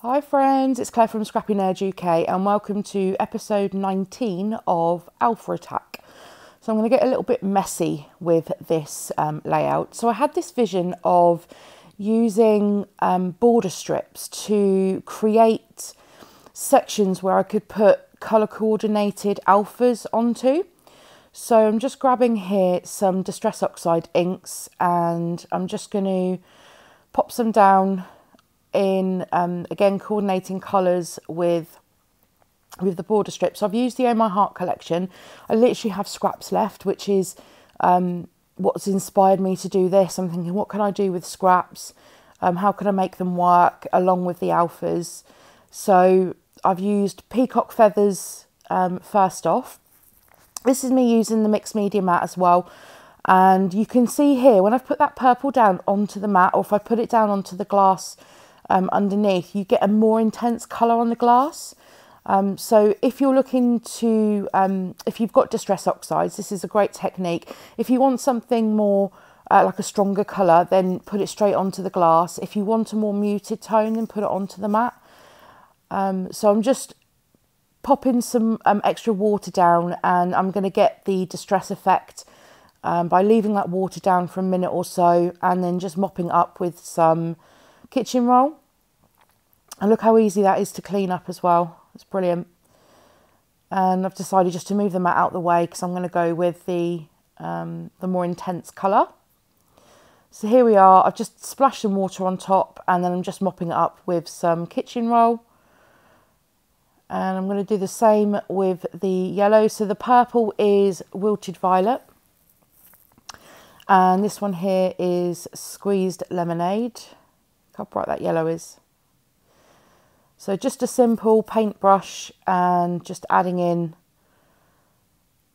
Hi friends, it's Claire from ScrappyNerdUK and welcome to episode 19 of Alpha Attack. So I'm going to get a little bit messy with this layout. So I had this vision of using border strips to create sections where I could put colour coordinated alphas onto. So I'm just grabbing here some Distress Oxide inks and I'm just going to pop some down in, again, coordinating colours with the border strips. So I've used the Oh My Heart collection. I literally have scraps left, which is what's inspired me to do this. I'm thinking, what can I do with scraps? How can I make them work along with the alphas? So I've used peacock feathers first off. This is me using the mixed media mat as well. And you can see here, when I've put that purple down onto the mat, or if I put it down onto the glass underneath, you get a more intense colour on the glass. So if you're looking to, if you've got Distress Oxides, this is a great technique. If you want something more like a stronger colour, then put it straight onto the glass. If you want a more muted tone, then put it onto the mat. So I'm just popping some extra water down, and I'm going to get the distress effect by leaving that water down for a minute or so, and then just mopping up with some kitchen roll. And look how easy that is to clean up as well. It's brilliant. And I've decided just to move the mat out the way because I'm going to go with the more intense colour. So here we are. I've just splashed some water on top, and then I'm just mopping it up with some kitchen roll. And I'm going to do the same with the yellow. So the purple is Wilted Violet. And this one here is Squeezed Lemonade. Look how bright that yellow is. So just a simple paintbrush and just adding in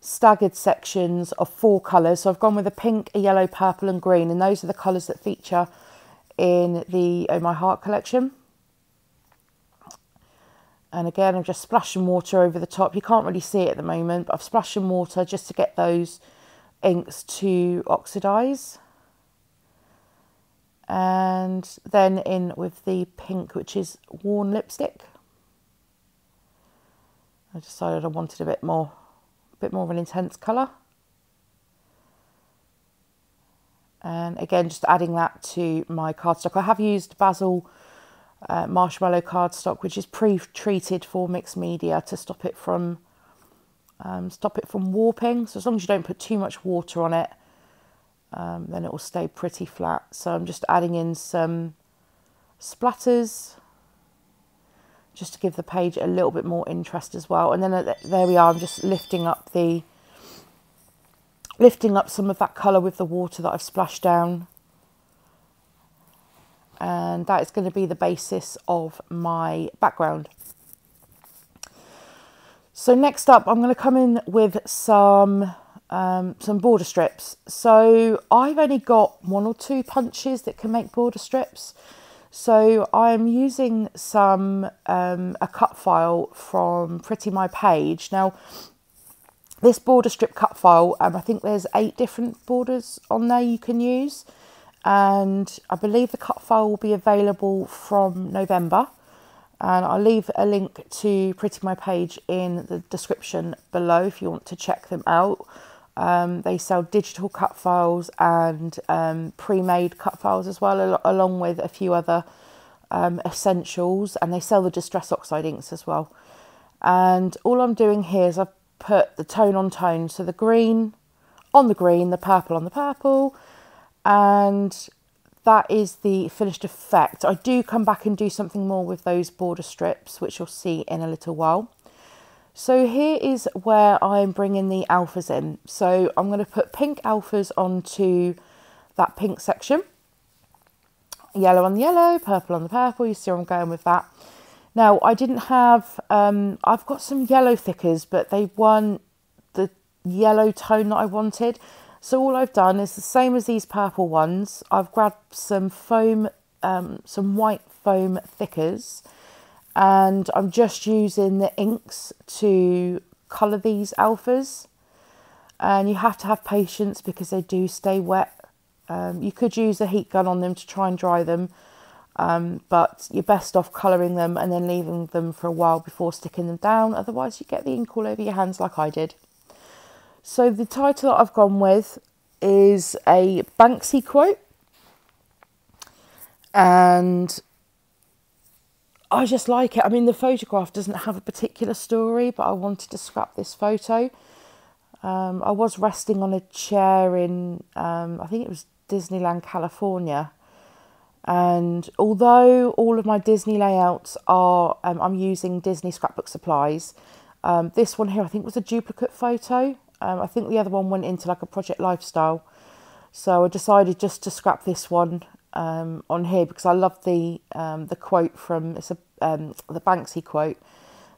staggered sections of 4 colours. So I've gone with a pink, a yellow, purple and green. And those are the colours that feature in the Oh My Heart collection. And again, I've just splashed some water over the top. You can't really see it at the moment, but I've splashed some water just to get those inks to oxidise. And then in with the pink, which is Worn Lipstick. I decided I wanted a bit more of an intense colour. And again, just adding that to my cardstock. I have used Basil marshmallow cardstock, which is pre-treated for mixed media to stop it from warping. So as long as you don't put too much water on it, then it will stay pretty flat. So I'm just adding in some splatters just to give the page a little bit more interest as well. And then there we are. I'm just lifting up some of that colour with the water that I've splashed down. And that is going to be the basis of my background. So next up, I'm going to come in with some border strips. So I've only got 1 or 2 punches that can make border strips. So I'm using a cut file from Pretty My Page. Now, this border strip cut file, I think there's 8 different borders on there you can use. And I believe the cut file will be available from November. And I'll leave a link to Pretty My Page in the description below if you want to check them out. They sell digital cut files and pre-made cut files as well, along with a few other essentials. And they sell the Distress Oxide inks as well. And all I'm doing here is I've put the tone on tone. So the green on the green, the purple on the purple. And that is the finished effect. I do come back and do something more with those border strips, which you'll see in a little while. So here is where I'm bringing the alphas in. So I'm going to put pink alphas onto that pink section. Yellow on the yellow, purple on the purple. You see where I'm going with that. Now, I didn't have, I've got some yellow thickers, but they weren't the yellow tone that I wanted. So all I've done is the same as these purple ones. I've grabbed some foam, some white foam thickers, and I'm just using the inks to colour these alphas. And you have to have patience because they do stay wet. You could use a heat gun on them to try and dry them. but you're best off colouring them and then leaving them for a while before sticking them down. Otherwise you get the ink all over your hands like I did. So the title that I've gone with is a Banksy quote, and I just like it. I mean, the photograph doesn't have a particular story, but I wanted to scrap this photo. I was resting on a chair in, I think it was Disneyland, California. And although all of my Disney layouts are, I'm using Disney scrapbook supplies, this one here I think was a duplicate photo. I think the other one went into like a project lifestyle. So I decided just to scrap this one on here because I love the quote from, it's the Banksy quote.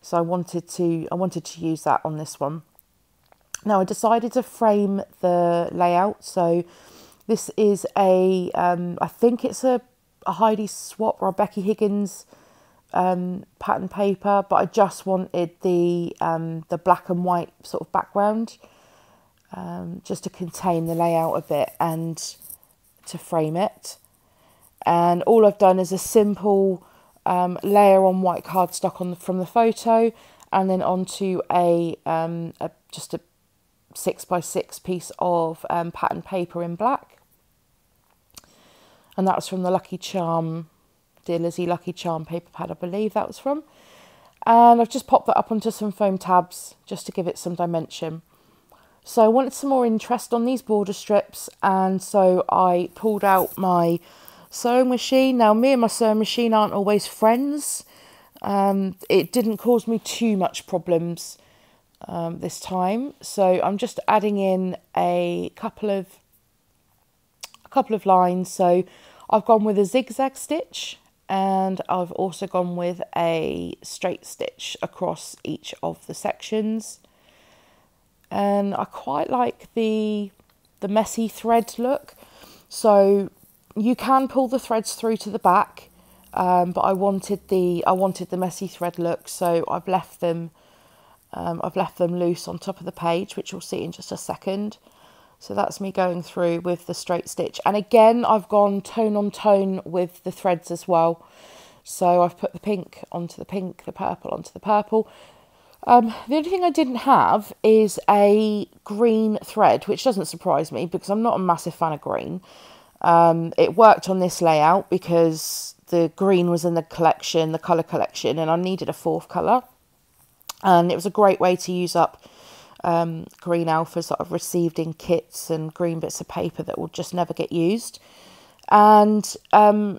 So I wanted to use that on this one. Now I decided to frame the layout. So this is a, I think it's a Heidi Swap or a Becky Higgins pattern paper, but I just wanted the black and white sort of background, just to contain the layout a bit and to frame it. And all I've done is a simple layer on white cardstock from the photo, and then onto just a 6x6 piece of pattern paper in black. And that was from the Lucky Charm, Dear Lizzie Lucky Charm paper pad, I believe that was from. And I've just popped that up onto some foam tabs just to give it some dimension. So I wanted some more interest on these border strips, and so I pulled out my sewing machine. Now, me and my sewing machine aren't always friends. It didn't cause me too much problems this time. So I'm just adding in a couple of lines. So I've gone with a zigzag stitch, and I've also gone with a straight stitch across each of the sections. And I quite like the messy thread look. So you can pull the threads through to the back, but I wanted the messy thread look, so I've left them loose on top of the page, which you'll see in just a second. So that's me going through with the straight stitch. And again, I've gone tone on tone with the threads as well. So I've put the pink onto the pink, the purple onto the purple. The only thing I didn't have is a green thread, which doesn't surprise me because I'm not a massive fan of green. It worked on this layout because the green was in the collection, the colour collection, and I needed a fourth colour. And it was a great way to use up green alphas that I've received in kits and green bits of paper that will just never get used. And so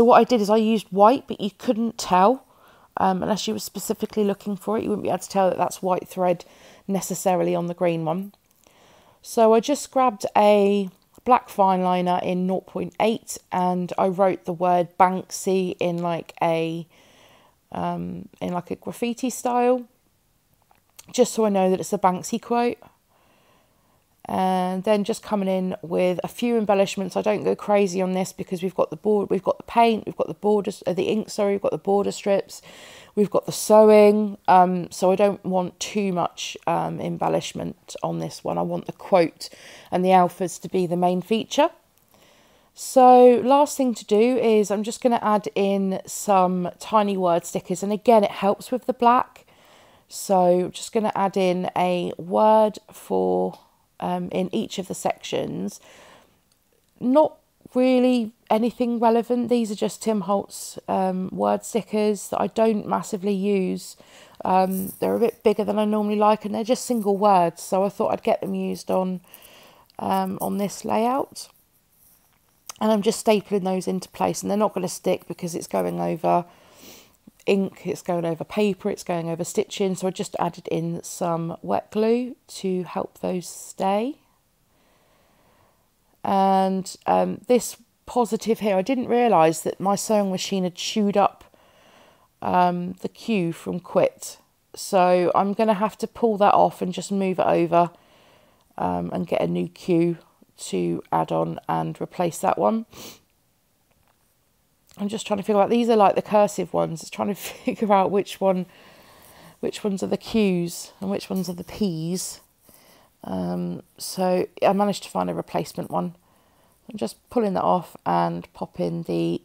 what I did is I used white, but you couldn't tell. Unless you were specifically looking for it, you wouldn't be able to tell that that's white thread necessarily on the green one. So I just grabbed a black fine liner in 0.8 and I wrote the word Banksy in like a graffiti style, just so I know that it's a Banksy quote. And then just coming in with a few embellishments. I don't go crazy on this because we've got the board, we've got the paint, we've got the borders, the ink, sorry, we've got the border strips, we've got the sewing. So I don't want too much embellishment on this one. I want the quote and the alphas to be the main feature. So last thing to do is I'm just going to add in some tiny word stickers, and again it helps with the black. So I'm just going to add in a word for in each of the sections. Not really anything relevant. These are just Tim Holtz word stickers that I don't massively use. They're a bit bigger than I normally like, and they're just single words, so I thought I'd get them used on this layout. And I'm just stapling those into place, and they're not going to stick because it's going over ink, it's going over paper, it's going over stitching. So I just added in some wet glue to help those stay. And this positive here, I didn't realise that my sewing machine had chewed up the queue from Quit. So I'm going to have to pull that off and just move it over and get a new queue to add on and replace that one. I'm just trying to figure out, these are like the cursive ones. It's trying to figure out which ones are the Q's and which ones are the P's. So I managed to find a replacement one. I'm just pulling that off and popping the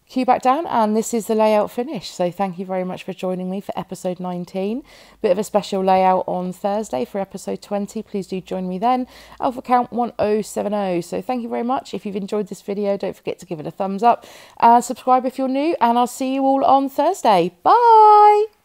cue back down, and this is the layout finished. So thank you very much for joining me for episode 19. Bit of a special layout on Thursday for episode 20. Please do join me then. Alpha count 1070. So thank you very much. If you've enjoyed this video, don't forget to give it a thumbs up and subscribe if you're new, and I'll see you all on Thursday. Bye.